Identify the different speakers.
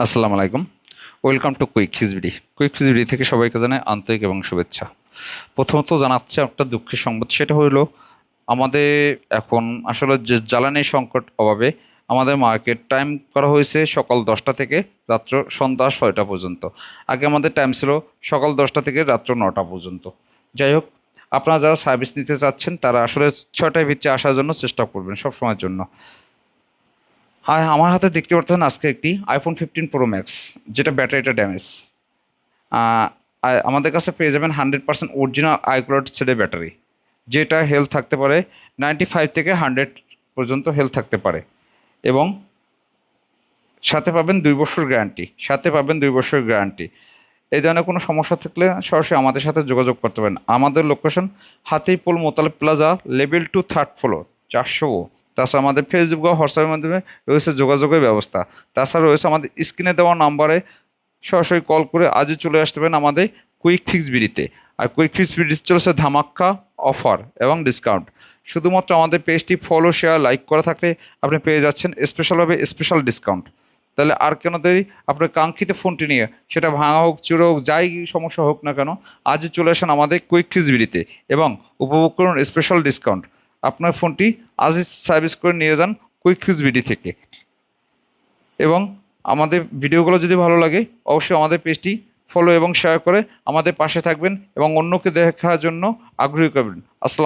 Speaker 1: আসসালামু আলাইকুম। Welcome to quick হিজবিডি। কুইক হিজবিডি থেকে সবাইকে জানাই আন্তরিক এবং শুভেচ্ছা। প্রথমত জানাচ্ছি একটা দুঃখের সংবাদ, সেটা হইল আমাদের এখন আসলে যে জ্বালানি সংকট অভাবে আমাদের মার্কেট টাইম করা হয়েছে সকাল 10টা থেকে রাত্র সন্ধ্যা 6টা পর্যন্ত। আগে আমাদের টাইম ছিল সকাল 10টা থেকে রাত্র 9টা পর্যন্ত। যাই হোক, আপনারা যারা সার্ভিস নিতে চাচ্ছেন তারা আসলে 6টায় ভিতরে আসার জন্য চেষ্টা করবেন সব সময়ের জন্য। হ্যাঁ, আমার হাতে দেখতে পারতেছেন আজকে একটি আইফোন 15 প্রো ম্যাক্স, যেটা ব্যাটারিটা ড্যামেজ। আমাদের কাছে পেয়ে যাবেন 100% অরিজিনাল আইক্লাউড সেটের ব্যাটারি, যেটা হেলথ থাকতে পারে 95 থেকে 100 পর্যন্ত হেলথ থাকতে পারে। এবং সাথে পাবেন 2 বছর গ্যারান্টি, এই ধরনের কোনো সমস্যা থাকলে সরাসরি আমাদের সাথে যোগাযোগ করতে পারেন। আমাদের location Hatirpool Motaleb plaza, level 2, 3rd floor, 400। তাছাড়া আমাদের ফেসবুক বা হোয়াটসঅ্যাপের মাধ্যমে রয়েছে যোগাযোগের ব্যবস্থা। তাছাড়া রয়েছে আমাদের স্ক্রিনে দেওয়া নাম্বারে সরাসরি কল করে আজই চলে আসতে পারেন আমাদের কুইক ফিক্স বিডিতে। আর কুইক ফিক্স বিডি চলেছে ধামাক্কা অফার এবং ডিসকাউন্ট। শুধুমাত্র আমাদের পেজটি ফলো, শেয়ার, লাইক করা থাকলে আপনি পেয়ে যাচ্ছেন স্পেশালভাবে স্পেশাল ডিসকাউন্ট। তাহলে আর কেন দেরি, আপনার কাঙ্ক্ষিত ফোনটি নিয়ে, সেটা ভাঙা হোক, চুরো হোক, যাই সমস্যা হোক না কেন, আজই চলে আসেন আমাদের কুইক ফিক্স বিডিতে এবং উপভোগ করুন স্পেশাল ডিসকাউন্ট। আপনার ফোনটি আজই সার্ভিস করে নিয়ে যান কুইক ফিক্স বিডি থেকে। এবং আমাদের ভিডিওগুলো যদি ভালো লাগে অবশ্যই আমাদের পেজটি ফলো এবং শেয়ার করে আমাদের পাশে থাকবেন এবং অন্যকে দেখার জন্য আগ্রহী করবেন। আসসালাম।